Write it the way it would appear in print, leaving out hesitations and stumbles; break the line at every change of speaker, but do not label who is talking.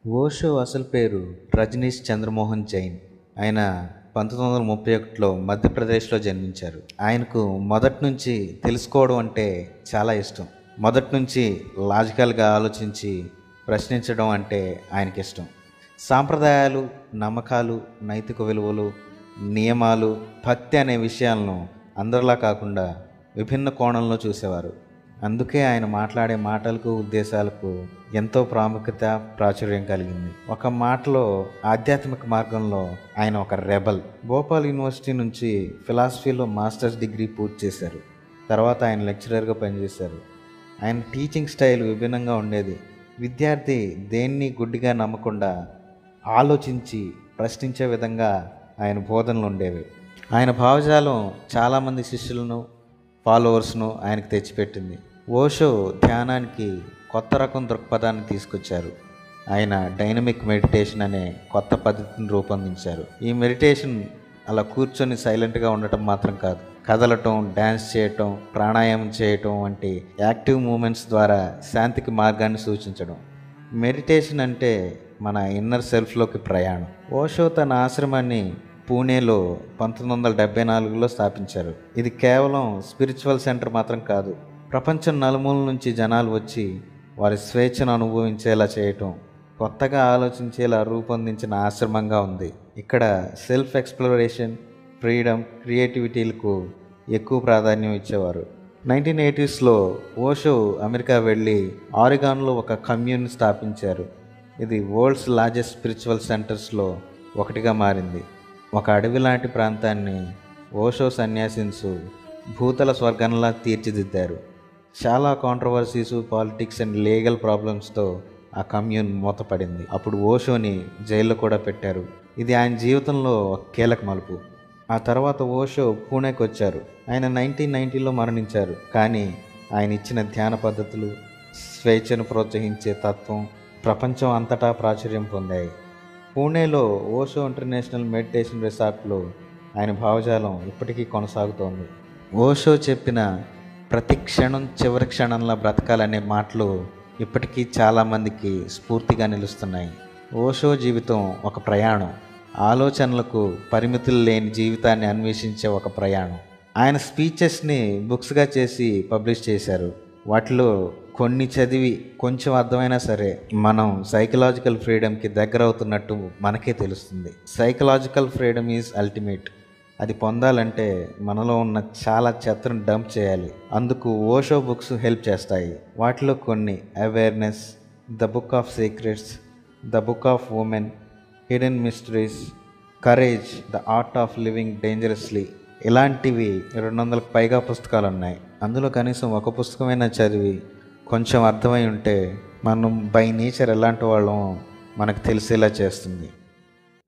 ఓషో అసలు పేరు రజనీష్ చంద్రమోహన్ జైన్. ఆయన 1931లో మధ్యప్రదేశ్లో జన్మించారు. ఆయనకు మొదటి నుంచి తెలుసుకోవడం అంటే చాలా ఇష్టం. మొదటి నుంచి లాజికల్గా ఆలోచించి ప్రశ్నించడం అంటే ఆయనకి ఇష్టం. సాంప్రదాయాలు, నమ్మకాలు, నైతిక విలువలు, నియమాలు, భక్తి అనే విషయాలను అందరిలా కాకుండా విభిన్న కోణంలో చూసేవారు. అందుకే ఆయన మాట్లాడే మాటలకు, ఉద్దేశాలకు ఎంతో ప్రాముఖ్యత, ప్రాచుర్యం కలిగింది. ఒక మాటలో ఆధ్యాత్మిక మార్గంలో ఆయన ఒక రెబల్. భోపాల్ యూనివర్సిటీ నుంచి ఫిలాసఫీలో మాస్టర్స్ డిగ్రీ పూర్తి చేశారు. తర్వాత ఆయన లెక్చరర్గా పనిచేశారు. ఆయన టీచింగ్ స్టైల్ విభిన్నంగా ఉండేది. విద్యార్థి దేన్ని గుడ్డిగా నమ్మకుండా ఆలోచించి ప్రశ్నించే విధంగా ఆయన బోధనలు ఉండేవి. ఆయన భావజాలం చాలామంది శిష్యులను, ఫాలోవర్స్ను ఆయనకు తెచ్చిపెట్టింది. ఓషో ధ్యానానికి కొత్త రకం దృక్పథాన్ని తీసుకొచ్చారు. ఆయన డైనమిక్ మెడిటేషన్ అనే కొత్త పద్ధతిని రూపొందించారు. ఈ మెడిటేషన్ అలా కూర్చొని సైలెంట్గా ఉండటం మాత్రం కాదు, కదలటం, డ్యాన్స్ చేయటం, ప్రాణాయామం చేయటం వంటి యాక్టివ్ మూమెంట్స్ ద్వారా శాంతికి మార్గాన్ని సూచించడం. మెడిటేషన్ అంటే మన ఇన్నర్ సెల్ఫ్లోకి ప్రయాణం. ఓషో తన ఆశ్రమాన్ని పూణేలో 1974లో స్థాపించారు. ఇది కేవలం స్పిరిచువల్ సెంటర్ మాత్రం కాదు, ప్రపంచం నలుమూల నుంచి జనాలు వచ్చి వారి స్వేచ్ఛను అనుభవించేలా చేయటం, కొత్తగా ఆలోచించేలా రూపొందించిన ఆశ్రమంగా ఉంది. ఇక్కడ సెల్ఫ్ ఎక్స్ప్లోరేషన్, ఫ్రీడమ్, క్రియేటివిటీలకు ఎక్కువ ప్రాధాన్యం ఇచ్చేవారు. 1980స్లో ఓషో అమెరికా వెళ్ళి ఆరిగాన్లో ఒక కమ్యూన్ స్థాపించారు. ఇది వరల్డ్స్ లార్జెస్ట్ స్పిరిచువల్ సెంటర్స్లో ఒకటిగా మారింది. ఒక అడవి లాంటి ప్రాంతాన్ని ఓషో సన్యాసిన్సు భూతల స్వర్గంలా తీర్చిదిద్దారు. చాలా కాంట్రవర్సీసు, పాలిటిక్స్ అండ్ లీగల్ ప్రాబ్లమ్స్తో ఆ కమ్యూన్ మూతపడింది. అప్పుడు ఓషోని జైల్లో కూడా పెట్టారు. ఇది ఆయన జీవితంలో ఒక కీలక మలుపు. ఆ తర్వాత ఓషో పూణేకి వచ్చారు. ఆయన 1990లో మరణించారు. కానీ ఆయన ఇచ్చిన ధ్యాన పద్ధతులు, స్వేచ్ఛను ప్రోత్సహించే తత్వం ప్రపంచం అంతటా ప్రాచుర్యం పొందాయి. పూణేలో ఓషో ఇంటర్నేషనల్ మెడిటేషన్ రిసార్ట్లో ఆయన భావజాలం ఇప్పటికీ కొనసాగుతోంది. ఓషో చెప్పిన ప్రతి క్షణం చివరి క్షణంలో బ్రతకాలనే మాటలు ఇప్పటికీ చాలామందికి స్ఫూర్తిగా నిలుస్తున్నాయి. ఓషో జీవితం ఒక ప్రయాణం, ఆలోచనలకు పరిమితులు లేని జీవితాన్ని అన్వేషించే ఒక ప్రయాణం. ఆయన స్పీచెస్ని బుక్స్గా చేసి పబ్లిష్ చేశారు. వాటిలో కొన్ని చదివి కొంచెం అర్థమైనా సరే మనం సైకలాజికల్ ఫ్రీడమ్కి దగ్గర అవుతున్నట్టు మనకే తెలుస్తుంది. Psychological freedom is ultimate. అది పొందాలంటే మనలో ఉన్న చాలా చెత్తను డంప్ చేయాలి. అందుకు ఓషో బుక్స్ హెల్ప్ చేస్తాయి. వాటిలో కొన్ని awareness, the book of secrets, the book of women, hidden mysteries, courage, the art of living dangerously, ఇలాంటివి 200కు పైగా పుస్తకాలు ఉన్నాయి. అందులో కనీసం ఒక పుస్తకమైనా చదివి కొంచెం అర్థమై ఉంటే మనం బై నేచర్ ఎలాంటి వాళ్ళం మనకు తెలిసేలా చేస్తుంది.